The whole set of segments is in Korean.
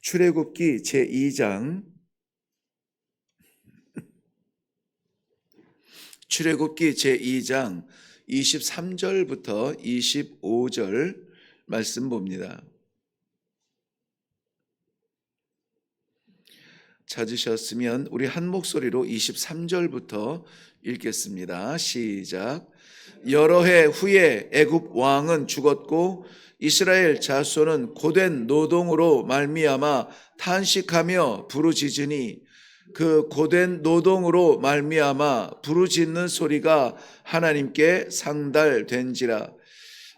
출애굽기 제2장 출애굽기 제2장 23절부터 25절 말씀 봅니다. 찾으셨으면 우리 한 목소리로 23절부터 읽겠습니다. 시작. 여러 해 후에 애굽 왕은 죽었고 이스라엘 자손은 고된 노동으로 말미암아 탄식하며 부르짖으니 그 고된 노동으로 말미암아 부르짖는 소리가 하나님께 상달된지라.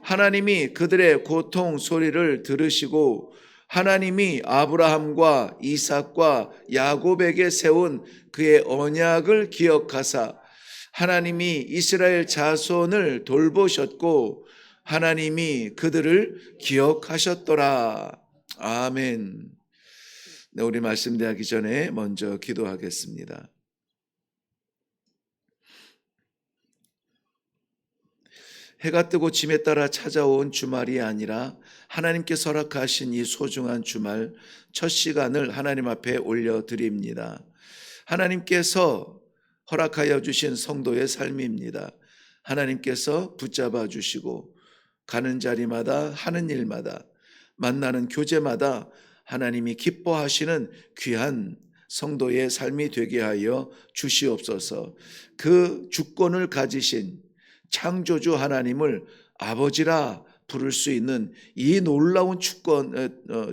하나님이 그들의 고통 소리를 들으시고 하나님이 아브라함과 이삭과 야곱에게 세운 그의 언약을 기억하사 하나님이 이스라엘 자손을 돌보셨고 하나님이 그들을 기억하셨더라. 아멘. 네, 우리 말씀 대하기 전에 먼저 기도하겠습니다. 해가 뜨고 짐에 따라 찾아온 주말이 아니라 하나님께서 허락하신 이 소중한 주말 첫 시간을 하나님 앞에 올려드립니다. 하나님께서 허락하여 주신 성도의 삶입니다. 하나님께서 붙잡아 주시고 가는 자리마다 하는 일마다 만나는 교제마다 하나님이 기뻐하시는 귀한 성도의 삶이 되게 하여 주시옵소서. 그 주권을 가지신 창조주 하나님을 아버지라 부를 수 있는 이 놀라운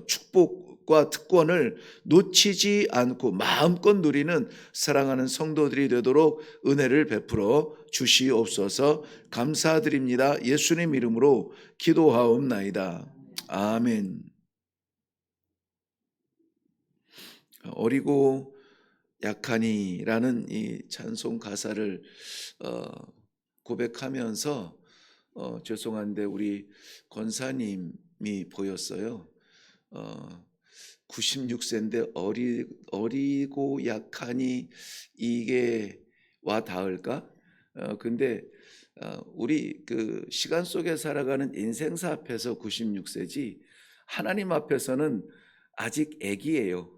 축복과 특권을 놓치지 않고 마음껏 누리는 사랑하는 성도들이 되도록 은혜를 베풀어 주시옵소서. 감사드립니다. 예수님 이름으로 기도하옵나이다. 아멘. 어리고 약하니라는 이 찬송 가사를 고백하면서 죄송한데 우리 권사님이 보였어요. 96세인데 어리고 약하니 이게 와 닿을까? 근데 우리 그 시간 속에 살아가는 인생사 앞에서 96세지 하나님 앞에서는 아직 애기예요.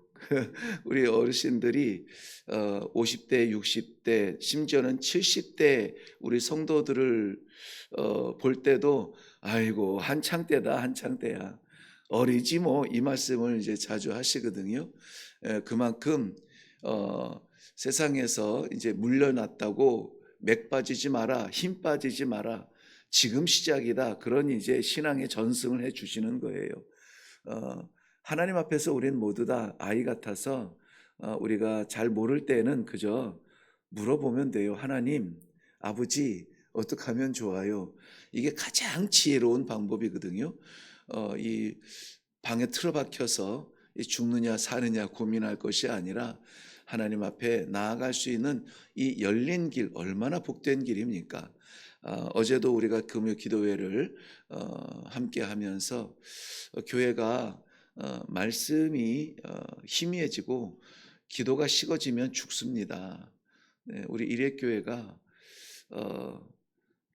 우리 어르신들이 50대, 60대, 심지어는 70대 우리 성도들을 볼 때도 아이고 한창 때다, 한창 때야. 어리지 뭐 이 말씀을 이제 자주 하시거든요. 그만큼 세상에서 이제 물려났다고 맥 빠지지 마라, 힘 빠지지 마라. 지금 시작이다. 그런 이제 신앙의 전승을 해 주시는 거예요. 하나님 앞에서 우리는 모두 다 아이 같아서 우리가 잘 모를 때는 그저 물어보면 돼요. 하나님, 아버지, 어떻게 하면 좋아요? 이게 가장 지혜로운 방법이거든요. 이 방에 틀어박혀서 죽느냐 사느냐 고민할 것이 아니라 하나님 앞에 나아갈 수 있는 이 열린 길, 얼마나 복된 길입니까? 어제도 우리가 금요 기도회를 함께 하면서 교회가 말씀이 희미해지고 기도가 식어지면 죽습니다. 네, 우리 일회교회가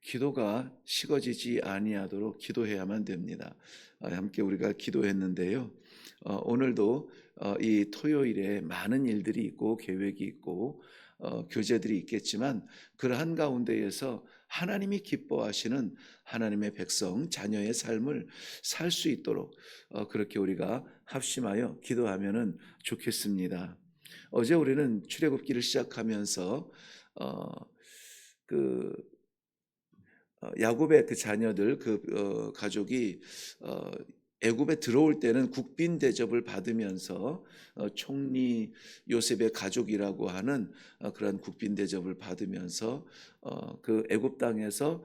기도가 식어지지 아니하도록 기도해야만 됩니다. 함께 우리가 기도했는데요. 오늘도 이 토요일에 많은 일들이 있고 계획이 있고 교제들이 있겠지만 그러한 가운데에서 하나님이 기뻐하시는 하나님의 백성 자녀의 삶을 살 수 있도록 그렇게 우리가 합심하여 기도하면은 좋겠습니다. 어제 우리는 출애굽기를 시작하면서 야곱의 그 자녀들 가족이 애굽에 들어올 때는 국빈 대접을 받으면서 총리 요셉의 가족이라고 하는 그런 국빈 대접을 받으면서 그 애굽 땅에서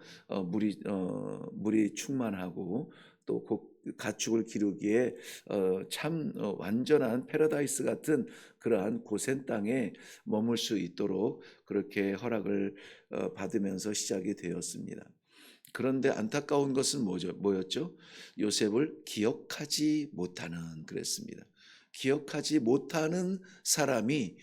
물이 충만하고 또 가축을 기르기에 참 완전한 패러다이스 같은 그러한 고센 땅에 머물 수 있도록 그렇게 허락을 받으면서 시작이 되었습니다. 그런데 안타까운 것은 뭐였죠? 요셉을 기억하지 못하는 그랬습니다. 기억하지 못하는 사람이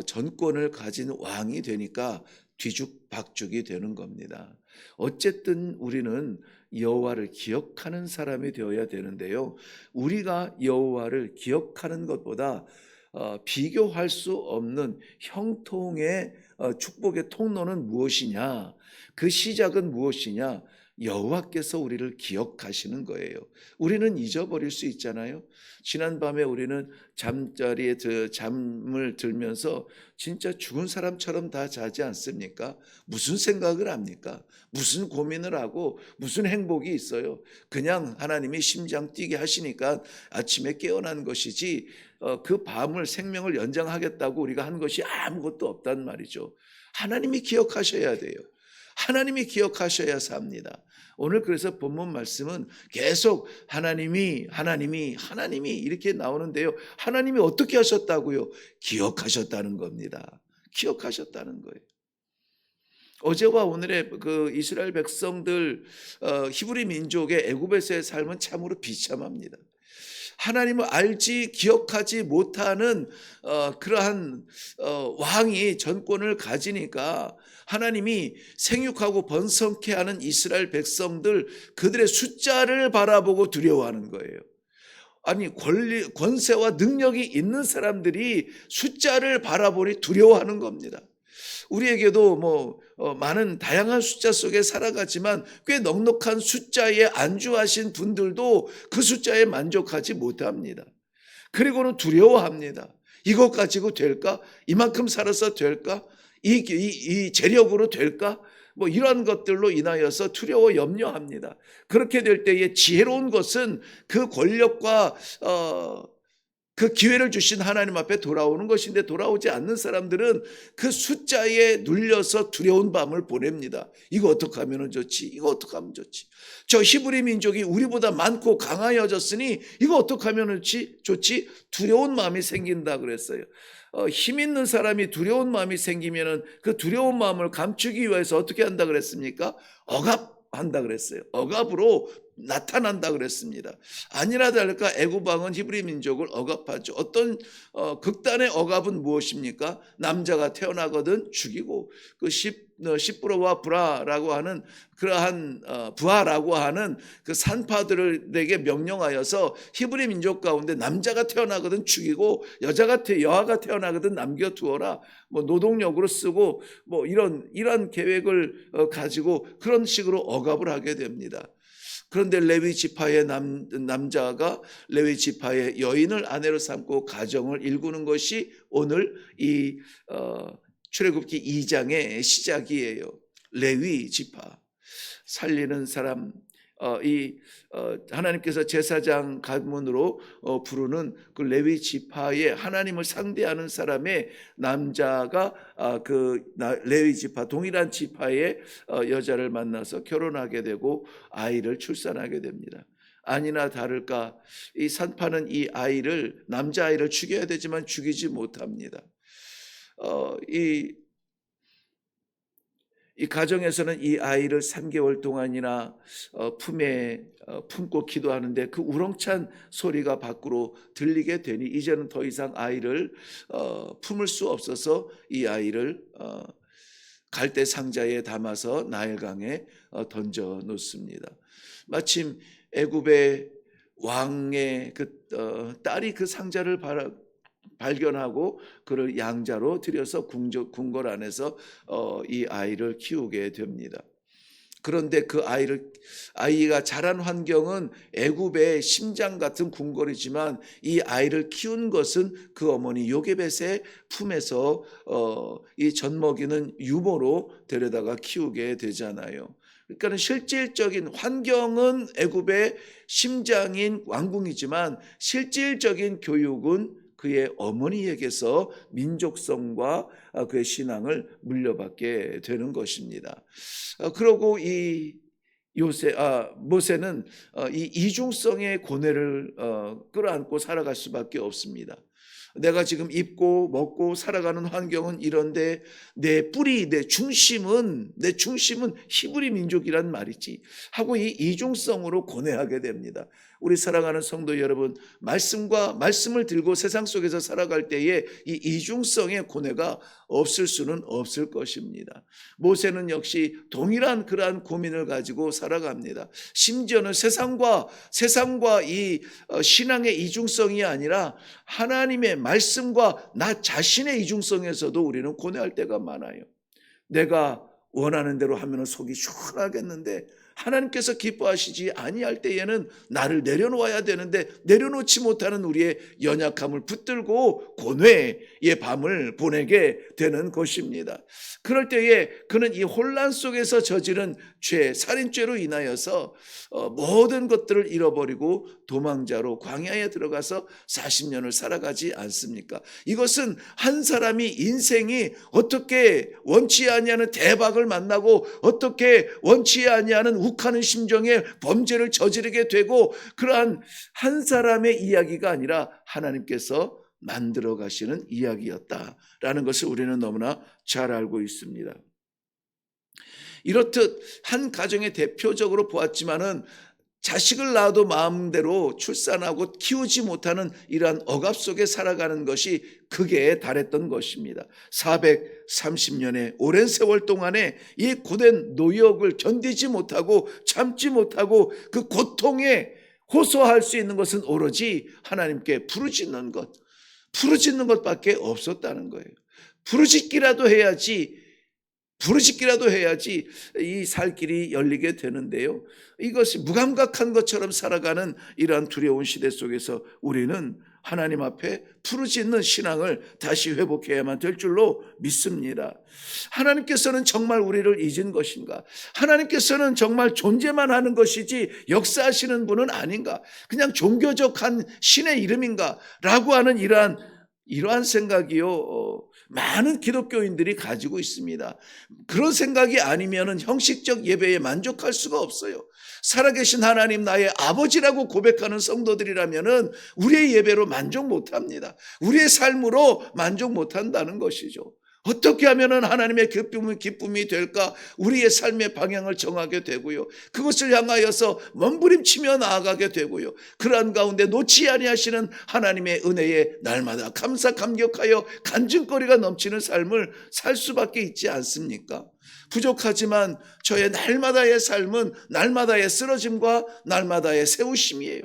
전권을 가진 왕이 되니까 뒤죽박죽이 되는 겁니다. 어쨌든 우리는 여호와를 기억하는 사람이 되어야 되는데요. 우리가 여호와를 기억하는 것보다 비교할 수 없는 형통의 축복의 통로는 무엇이냐? 그 시작은 무엇이냐? 여호와께서 우리를 기억하시는 거예요. 우리는 잊어버릴 수 있잖아요. 지난밤에 우리는 잠자리에 잠을 들면서 진짜 죽은 사람처럼 다 자지 않습니까? 무슨 생각을 합니까? 무슨 고민을 하고 무슨 행복이 있어요? 그냥 하나님이 심장 뛰게 하시니까 아침에 깨어난 것이지 그 밤을 생명을 연장하겠다고 우리가 한 것이 아무것도 없단 말이죠. 하나님이 기억하셔야 돼요. 하나님이 기억하셔야 삽니다. 오늘 그래서 본문 말씀은 계속 하나님이 이렇게 나오는데요. 하나님이 어떻게 하셨다고요? 기억하셨다는 겁니다. 기억하셨다는 거예요. 어제와 오늘의 그 이스라엘 백성들 히브리 민족의 애굽에서의 삶은 참으로 비참합니다. 하나님을 알지 기억하지 못하는 그러한 왕이 전권을 가지니까 하나님이 생육하고 번성케 하는 이스라엘 백성들 그들의 숫자를 바라보고 두려워하는 거예요. 아니 권세와 능력이 있는 사람들이 숫자를 바라보니 두려워하는 겁니다. 우리에게도 많은 다양한 숫자 속에 살아가지만 꽤 넉넉한 숫자에 안주하신 분들도 그 숫자에 만족하지 못합니다. 그리고는 두려워합니다. 이것 가지고 될까? 이만큼 살아서 될까? 이 재력으로 될까? 이런 것들로 인하여서 두려워 염려합니다. 그렇게 될 때에 지혜로운 것은 그 권력과 그 기회를 주신 하나님 앞에 돌아오는 것인데 돌아오지 않는 사람들은 그 숫자에 눌려서 두려운 밤을 보냅니다. 이거 어떻게 하면 좋지? 이거 어떻게 하면 좋지? 저 히브리 민족이 우리보다 많고 강하여졌으니 이거 어떻게 하면 좋지? 두려운 마음이 생긴다 그랬어요. 힘 있는 사람이 두려운 마음이 생기면은 그 두려운 마음을 감추기 위해서 어떻게 한다 그랬습니까? 억압한다 그랬어요. 억압으로 나타난다 그랬습니다. 아니나 다를까 애굽 왕은 히브리 민족을 억압하죠. 어떤 극단의 억압은 무엇입니까? 남자가 태어나거든 죽이고 그 시프로와 브라라고 하는 그러한 부하라고 하는 그 산파들에게 명령하여서 히브리 민족 가운데 남자가 태어나거든 죽이고 여아가 태어나거든 남겨두어라. 노동력으로 쓰고 이런 계획을 가지고 그런 식으로 억압을 하게 됩니다. 그런데 레위 지파의 남자가 레위 지파의 여인을 아내로 삼고 가정을 일구는 것이 오늘 이 출애굽기 2장의 시작이에요. 레위 지파 살리는 사람, 하나님께서 제사장 가문으로 부르는 그 레위 지파의 하나님을 상대하는 사람의 남자가 그 레위 지파 동일한 지파의 여자를 만나서 결혼하게 되고 아이를 출산하게 됩니다. 아니나 다를까 이 산파는 이 남자아이를 죽여야 되지만 죽이지 못합니다. 이 가정에서는 이 아이를 3개월 동안이나 품에 품고 기도하는데 그 우렁찬 소리가 밖으로 들리게 되니 이제는 더 이상 아이를 품을 수 없어서 이 아이를 갈대 상자에 담아서 나일강에 던져 놓습니다. 마침 애굽의 왕의 딸이 그 상자를 발견하고 그를 양자로 들여서 궁궐 안에서 이 아이를 키우게 됩니다. 그런데 그 아이가 자란 환경은 애굽의 심장 같은 궁궐이지만 이 아이를 키운 것은 그 어머니 요게벳의 품에서 이 젖먹이는 유모로 데려다가 키우게 되잖아요. 그러니까 실질적인 환경은 애굽의 심장인 왕궁이지만 실질적인 교육은 그의 어머니에게서 민족성과 그의 신앙을 물려받게 되는 것입니다. 그러고 모세는 이 이중성의 고뇌를 끌어안고 살아갈 수밖에 없습니다. 내가 지금 입고 먹고 살아가는 환경은 이런데 내 뿌리, 내 중심은 히브리 민족이란 말이지 하고 이 이중성으로 고뇌하게 됩니다. 우리 사랑하는 성도 여러분, 말씀을 들고 세상 속에서 살아갈 때에 이 이중성의 고뇌가 없을 수는 없을 것입니다. 모세는 역시 동일한 그러한 고민을 가지고 살아갑니다. 심지어는 세상과 이 신앙의 이중성이 아니라 하나님의 말씀과 나 자신의 이중성에서도 우리는 고뇌할 때가 많아요. 내가 원하는 대로 하면 속이 시원하겠는데 하나님께서 기뻐하시지 아니할 때에는 나를 내려놓아야 되는데 내려놓지 못하는 우리의 연약함을 붙들고 고뇌의 밤을 보내게 되는 것입니다. 그럴 때에 그는 이 혼란 속에서 저지른 죄, 살인죄로 인하여서 모든 것들을 잃어버리고 도망자로 광야에 들어가서 40년을 살아가지 않습니까? 이것은 한 사람이 인생이 어떻게 원치 아니하는 대박을 만나고 어떻게 원치 아니하는 욱하는 심정에 범죄를 저지르게 되고 그러한 한 사람의 이야기가 아니라 하나님께서 만들어 가시는 이야기였다라는 것을 우리는 너무나 잘 알고 있습니다. 이렇듯 한 가정의 대표적으로 보았지만은 자식을 낳아도 마음대로 출산하고 키우지 못하는 이러한 억압 속에 살아가는 것이 극에 달했던 것입니다. 430년의 오랜 세월 동안에 이 고된 노역을 견디지 못하고 참지 못하고 그 고통에 호소할 수 있는 것은 오로지 하나님께 부르짖는 것밖에 없었다는 거예요. 부르짖기라도 해야지 이 살 길이 열리게 되는데요. 이것이 무감각한 것처럼 살아가는 이러한 두려운 시대 속에서 우리는 하나님 앞에 부르짖는 신앙을 다시 회복해야만 될 줄로 믿습니다. 하나님께서는 정말 우리를 잊은 것인가? 하나님께서는 정말 존재만 하는 것이지 역사하시는 분은 아닌가? 그냥 종교적 한 신의 이름인가? 라고 하는 이러한 생각이요. 많은 기독교인들이 가지고 있습니다. 그런 생각이 아니면은 형식적 예배에 만족할 수가 없어요. 살아계신 하나님 나의 아버지라고 고백하는 성도들이라면은 우리의 예배로 만족 못합니다. 우리의 삶으로 만족 못한다는 것이죠. 어떻게 하면은 하나님의 기쁨이 될까? 우리의 삶의 방향을 정하게 되고요. 그것을 향하여서 몸부림치며 나아가게 되고요. 그러한 가운데 놓지 아니하시는 하나님의 은혜에 날마다 감사감격하여 간증거리가 넘치는 삶을 살 수밖에 있지 않습니까? 부족하지만 저의 날마다의 삶은 날마다의 쓰러짐과 날마다의 세우심이에요.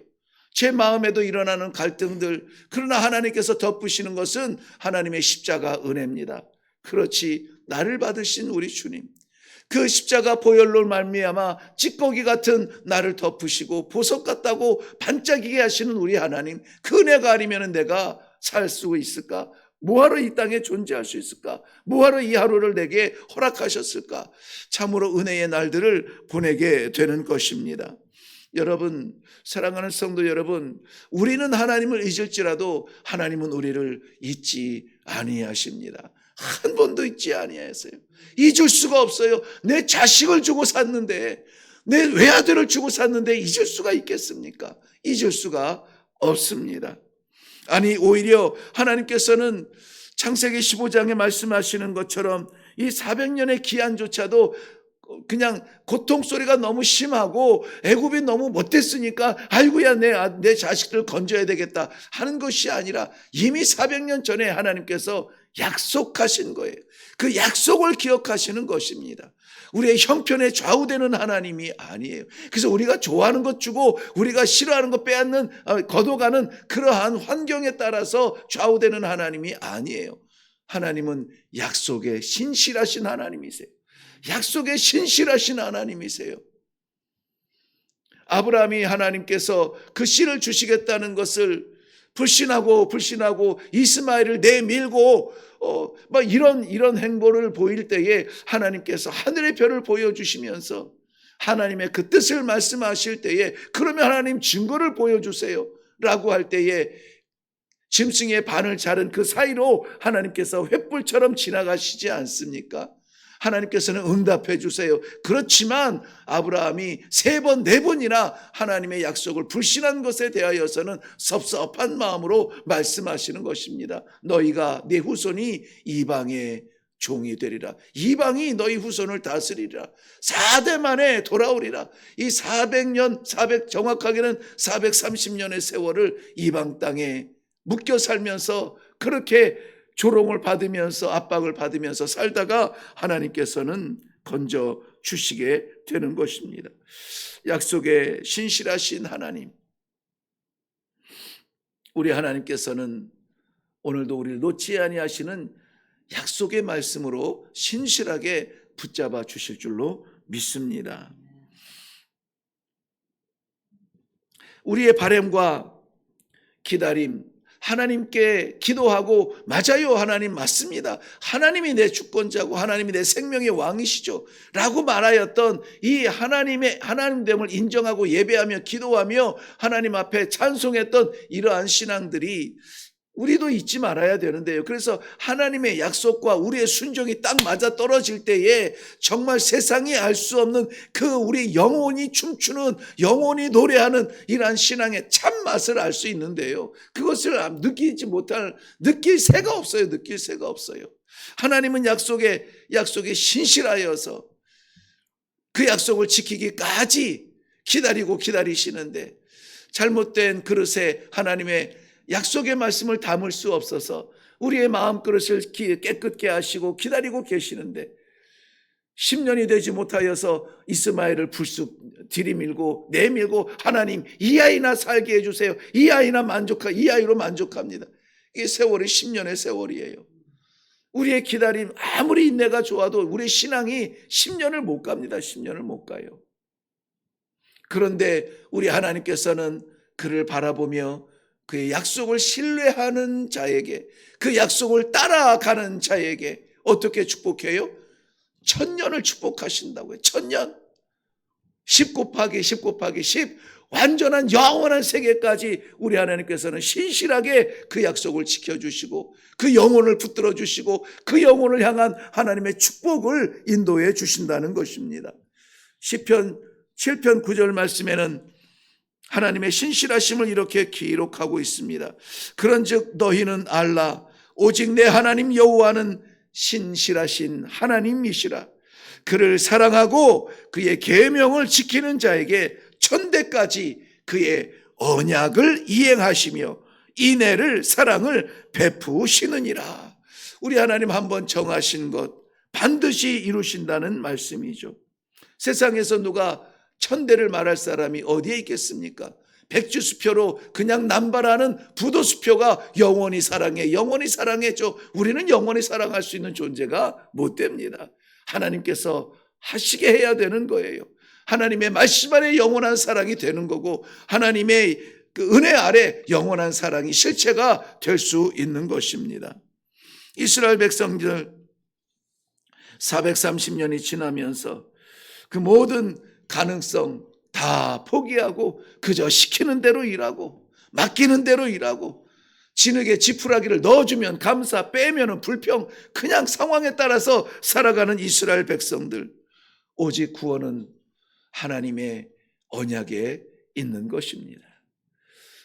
제 마음에도 일어나는 갈등들, 그러나 하나님께서 덮으시는 것은 하나님의 십자가 은혜입니다. 그렇지, 나를 받으신 우리 주님, 그 십자가 보혈로 말미암아 찌꺼기 같은 나를 덮으시고 보석 같다고 반짝이게 하시는 우리 하나님, 그 은혜가 아니면 내가 살 수 있을까? 뭐하러 이 땅에 존재할 수 있을까? 뭐하러 이 하루를 내게 허락하셨을까? 참으로 은혜의 날들을 보내게 되는 것입니다. 여러분, 사랑하는 성도 여러분, 우리는 하나님을 잊을지라도 하나님은 우리를 잊지 아니하십니다. 한 번도 잊지 아니하세요. 잊을 수가 없어요. 내 자식을 주고 샀는데, 내 외아들을 주고 샀는데 잊을 수가 있겠습니까? 잊을 수가 없습니다. 아니, 오히려 하나님께서는 창세기 15장에 말씀하시는 것처럼 이 400년의 기한조차도 그냥 고통 소리가 너무 심하고 애굽이 너무 못됐으니까 아이고야 내 자식들 건져야 되겠다 하는 것이 아니라 이미 400년 전에 하나님께서 약속하신 거예요. 그 약속을 기억하시는 것입니다. 우리의 형편에 좌우되는 하나님이 아니에요. 그래서 우리가 좋아하는 것 주고 우리가 싫어하는 것 빼앗는 걷어가는 그러한 환경에 따라서 좌우되는 하나님이 아니에요. 하나님은 약속에 신실하신 하나님이세요. 약속에 신실하신 하나님이세요. 아브라함이 하나님께서 그 씨를 주시겠다는 것을 불신하고 이스마엘을 내밀고 이런 행보를 보일 때에 하나님께서 하늘의 별을 보여주시면서 하나님의 그 뜻을 말씀하실 때에 그러면 하나님 증거를 보여주세요 라고 할 때에 짐승의 반을 자른 그 사이로 하나님께서 횃불처럼 지나가시지 않습니까? 하나님께서는 응답해 주세요. 그렇지만 아브라함이 3번, 4번이나 하나님의 약속을 불신한 것에 대하여서는 섭섭한 마음으로 말씀하시는 것입니다. 너희가 내 후손이 이방에 종이 되리라. 이방이 너희 후손을 다스리리라. 4대 만에 돌아오리라. 이 400년, 정확하게는 430년의 세월을 이방 땅에 묶여 살면서 그렇게 조롱을 받으면서 압박을 받으면서 살다가 하나님께서는 건져 주시게 되는 것입니다. 약속의 신실하신 하나님, 우리 하나님께서는 오늘도 우리를 놓지 아니하시는 약속의 말씀으로 신실하게 붙잡아 주실 줄로 믿습니다. 우리의 바람과 기다림, 하나님께 기도하고 맞아요, 하나님 맞습니다, 하나님이 내 주권자고 하나님이 내 생명의 왕이시죠 라고 말하였던 이 하나님의 하나님됨을 인정하고 예배하며 기도하며 하나님 앞에 찬송했던 이러한 신앙들이 우리도 잊지 말아야 되는데요. 그래서 하나님의 약속과 우리의 순종이 딱 맞아 떨어질 때에 정말 세상이 알 수 없는 그 우리 영혼이 춤추는, 영혼이 노래하는 이러한 신앙의 참맛을 알 수 있는데요. 그것을 느낄 새가 없어요. 느낄 새가 없어요. 하나님은 약속에 신실하여서 그 약속을 지키기까지 기다리시는데 잘못된 그릇에 하나님의 약속의 말씀을 담을 수 없어서 우리의 마음그릇을 깨끗게 하시고 기다리고 계시는데 10년이 되지 못하여서 이스마엘을 불쑥 들이밀고 내밀고 하나님 이 아이나 살게 해주세요. 이 아이로 만족합니다. 이게 세월이 10년의 세월이에요. 우리의 기다림 아무리 인내가 좋아도 우리의 신앙이 10년을 못 갑니다. 10년을 못 가요. 그런데 우리 하나님께서는 그를 바라보며 그의 약속을 신뢰하는 자에게, 그 약속을 따라가는 자에게 어떻게 축복해요? 1000년을 축복하신다고요. 1000년. 10 곱하기 10 곱하기 10 완전한 영원한 세계까지 우리 하나님께서는 신실하게 그 약속을 지켜주시고 그 영혼을 붙들어 주시고 그 영혼을 향한 하나님의 축복을 인도해 주신다는 것입니다. 시편 7편 9절 말씀에는 하나님의 신실하심을 이렇게 기록하고 있습니다. 그런즉 너희는 알라 오직 내 하나님 여호와는 신실하신 하나님이시라. 그를 사랑하고 그의 계명을 지키는 자에게 천대까지 그의 언약을 이행하시며 인애를 사랑을 베푸시느니라. 우리 하나님 한번 정하신 것 반드시 이루신다는 말씀이죠. 세상에서 누가 천대를 말할 사람이 어디에 있겠습니까? 백주수표로 그냥 남발하는 부도수표가 영원히 사랑해죠. 우리는 영원히 사랑할 수 있는 존재가 못 됩니다. 하나님께서 하시게 해야 되는 거예요. 하나님의 말씀 안에 영원한 사랑이 되는 거고 하나님의 그 은혜 아래 영원한 사랑이 실체가 될 수 있는 것입니다. 이스라엘 백성들 430년이 지나면서 그 모든 가능성 다 포기하고 그저 시키는 대로 일하고 맡기는 대로 일하고 진흙에 지푸라기를 넣어주면 감사, 빼면은 불평, 그냥 상황에 따라서 살아가는 이스라엘 백성들. 오직 구원은 하나님의 언약에 있는 것입니다.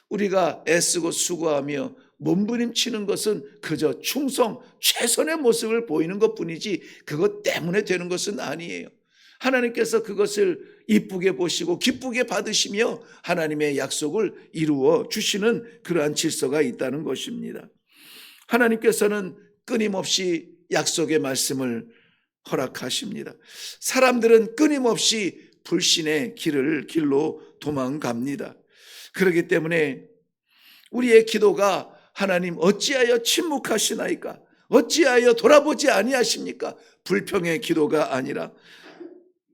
우리가 애쓰고 수고하며 몸부림치는 것은 그저 충성, 최선의 모습을 보이는 것뿐이지 그것 때문에 되는 것은 아니에요. 하나님께서 그것을 이쁘게 보시고 기쁘게 받으시며 하나님의 약속을 이루어 주시는 그러한 질서가 있다는 것입니다. 하나님께서는 끊임없이 약속의 말씀을 허락하십니다. 사람들은 끊임없이 불신의 길로 도망갑니다. 그렇기 때문에 우리의 기도가 하나님 어찌하여 침묵하시나이까? 어찌하여 돌아보지 아니하십니까? 불평의 기도가 아니라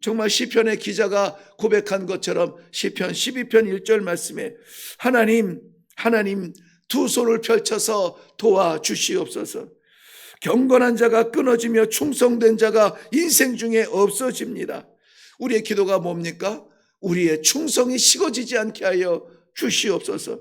정말 시편의 기자가 고백한 것처럼 시편 12편 1절 말씀에 하나님 두 손을 펼쳐서 도와주시옵소서. 경건한 자가 끊어지며 충성된 자가 인생 중에 없어집니다. 우리의 기도가 뭡니까? 우리의 충성이 식어지지 않게 하여 주시옵소서.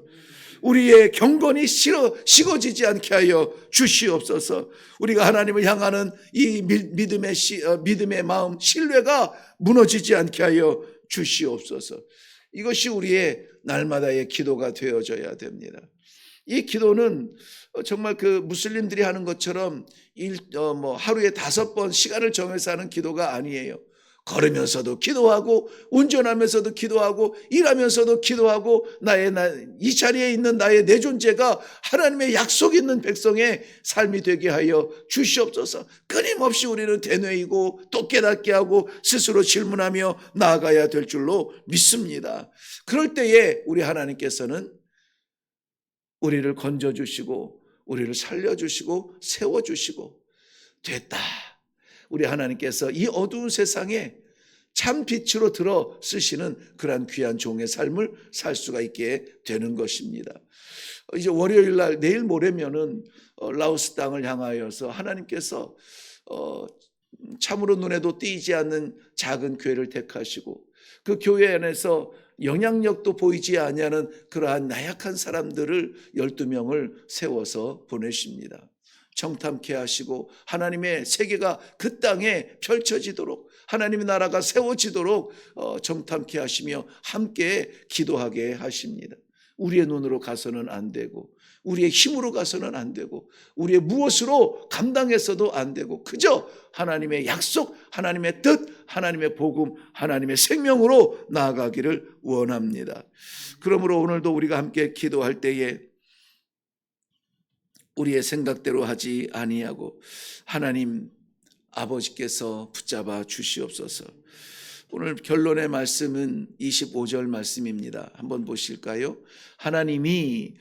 우리의 경건이 식어지지 않게 하여 주시옵소서. 우리가 하나님을 향하는 이 믿음의 마음, 신뢰가 무너지지 않게 하여 주시옵소서. 이것이 우리의 날마다의 기도가 되어져야 됩니다. 이 기도는 정말 그 무슬림들이 하는 것처럼 하루에 5번 시간을 정해서 하는 기도가 아니에요. 걸으면서도 기도하고, 운전하면서도 기도하고, 일하면서도 기도하고, 이 자리에 있는 나의 내 존재가 하나님의 약속 있는 백성의 삶이 되게 하여 주시옵소서. 끊임없이 우리는 되뇌이고 또 깨닫게 하고 스스로 질문하며 나아가야 될 줄로 믿습니다. 그럴 때에 우리 하나님께서는 우리를 건져주시고 우리를 살려주시고 세워주시고, 됐다, 우리 하나님께서 이 어두운 세상에 참 빛으로 들어 쓰시는 그러한 귀한 종의 삶을 살 수가 있게 되는 것입니다. 이제 월요일 날, 내일 모레면은 라오스 땅을 향하여서 하나님께서 참으로 눈에도 띄지 않는 작은 교회를 택하시고, 그 교회 안에서 영향력도 보이지 아니하는 그러한 나약한 사람들을 12명을 세워서 보내십니다. 정탐케 하시고 하나님의 세계가 그 땅에 펼쳐지도록, 하나님의 나라가 세워지도록 정탐케 하시며 함께 기도하게 하십니다. 우리의 눈으로 가서는 안 되고, 우리의 힘으로 가서는 안 되고, 우리의 무엇으로 감당해서도 안 되고, 그저 하나님의 약속, 하나님의 뜻, 하나님의 복음, 하나님의 생명으로 나아가기를 원합니다. 그러므로 오늘도 우리가 함께 기도할 때에 우리의 생각대로 하지 아니하고 하나님 아버지께서 붙잡아 주시옵소서. 오늘 결론의 말씀은 25절 말씀입니다. 한번 보실까요? 하나님이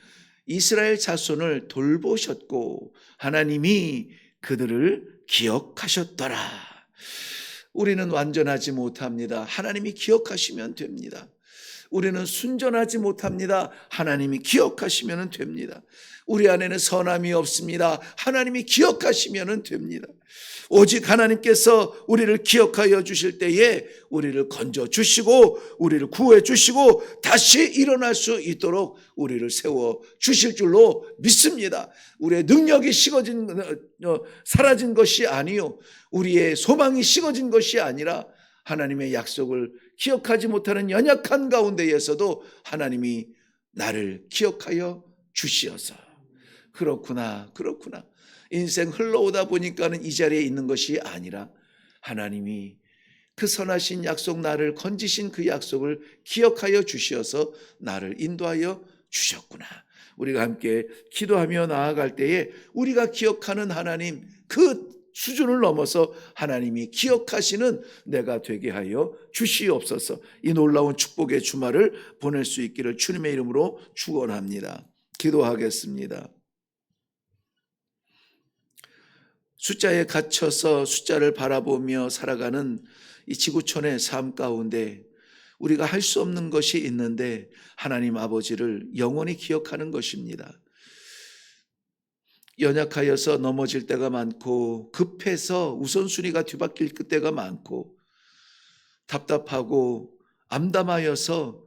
이스라엘 자손을 돌보셨고 하나님이 그들을 기억하셨더라. 우리는 완전하지 못합니다. 하나님이 기억하시면 됩니다. 우리는 순전하지 못합니다. 하나님이 기억하시면 됩니다. 우리 안에는 선함이 없습니다. 하나님이 기억하시면 됩니다. 오직 하나님께서 우리를 기억하여 주실 때에 우리를 건져 주시고 우리를 구해 주시고 다시 일어날 수 있도록 우리를 세워 주실 줄로 믿습니다. 우리의 능력이 사라진 것이 아니요, 우리의 소망이 식어진 것이 아니라 하나님의 약속을 기억하지 못하는 연약한 가운데에서도 하나님이 나를 기억하여 주시어서, 그렇구나. 인생 흘러오다 보니까는 이 자리에 있는 것이 아니라 하나님이 그 선하신 약속, 나를 건지신 그 약속을 기억하여 주시어서 나를 인도하여 주셨구나. 우리가 함께 기도하며 나아갈 때에 우리가 기억하는 하나님, 그 수준을 넘어서 하나님이 기억하시는 내가 되게 하여 주시옵소서. 이 놀라운 축복의 주말을 보낼 수 있기를 주님의 이름으로 축원합니다. 기도하겠습니다. 숫자에 갇혀서 숫자를 바라보며 살아가는 이 지구촌의 삶 가운데 우리가 할 수 없는 것이 있는데 하나님 아버지를 영원히 기억하는 것입니다. 연약하여서 넘어질 때가 많고, 급해서 우선순위가 뒤바뀔 때가 많고, 답답하고 암담하여서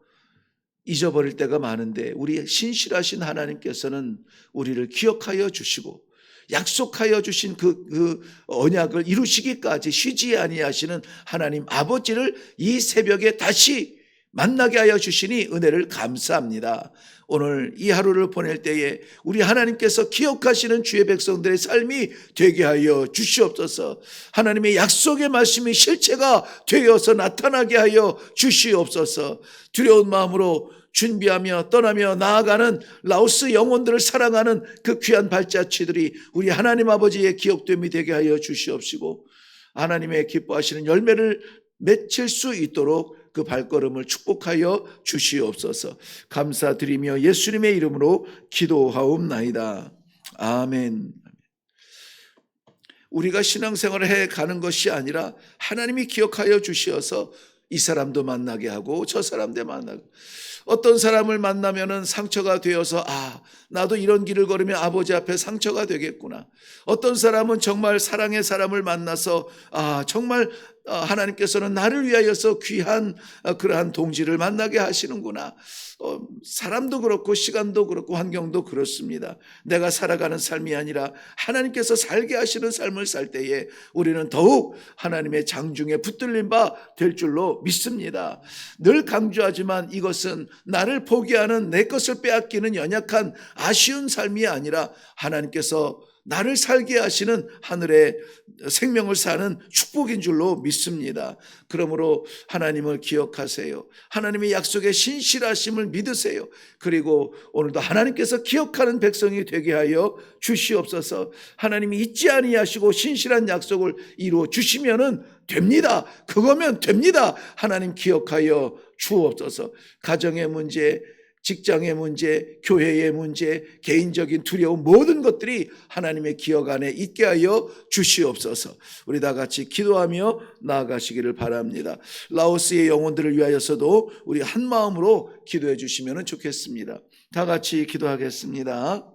잊어버릴 때가 많은데 우리 신실하신 하나님께서는 우리를 기억하여 주시고 약속하여 주신 그 언약을 이루시기까지 쉬지 아니하시는 하나님 아버지를 이 새벽에 다시 만나게 하여 주시니 은혜를 감사합니다. 오늘 이 하루를 보낼 때에 우리 하나님께서 기억하시는 주의 백성들의 삶이 되게 하여 주시옵소서. 하나님의 약속의 말씀이 실체가 되어서 나타나게 하여 주시옵소서. 두려운 마음으로 준비하며 떠나며 나아가는 라오스 영혼들을 사랑하는 그 귀한 발자취들이 우리 하나님 아버지의 기억됨이 되게 하여 주시옵시고, 하나님의 기뻐하시는 열매를 맺힐 수 있도록 그 발걸음을 축복하여 주시옵소서. 감사드리며 예수님의 이름으로 기도하옵나이다. 아멘. 우리가 신앙생활을 해가는 것이 아니라 하나님이 기억하여 주시어서 이 사람도 만나게 하고 저 사람도 만나고, 어떤 사람을 만나면은 상처가 되어서 나도 이런 길을 걸으면 아버지 앞에 상처가 되겠구나. 어떤 사람은 정말 사랑의 사람을 만나서 정말 하나님께서는 나를 위하여서 귀한 그러한 동지를 만나게 하시는구나. 사람도 그렇고 시간도 그렇고 환경도 그렇습니다. 내가 살아가는 삶이 아니라 하나님께서 살게 하시는 삶을 살 때에 우리는 더욱 하나님의 장중에 붙들린 바 될 줄로 믿습니다. 늘 강조하지만 이것은 나를 포기하는, 내 것을 빼앗기는 연약한 아쉬운 삶이 아니라 하나님께서 나를 살게 하시는 하늘의 생명을 사는 축복인 줄로 믿습니다. 그러므로 하나님을 기억하세요. 하나님의 약속의 신실하심을 믿으세요. 그리고 오늘도 하나님께서 기억하는 백성이 되게 하여 주시옵소서. 하나님이 잊지 아니하시고 신실한 약속을 이루어 주시면은 됩니다. 그거면 됩니다. 하나님 기억하여 주옵소서. 가정의 문제, 직장의 문제, 교회의 문제, 개인적인 두려움, 모든 것들이 하나님의 기억 안에 있게 하여 주시옵소서. 우리 다 같이 기도하며 나아가시기를 바랍니다. 라오스의 영혼들을 위하여서도 우리 한 마음으로 기도해 주시면 좋겠습니다. 다 같이 기도하겠습니다.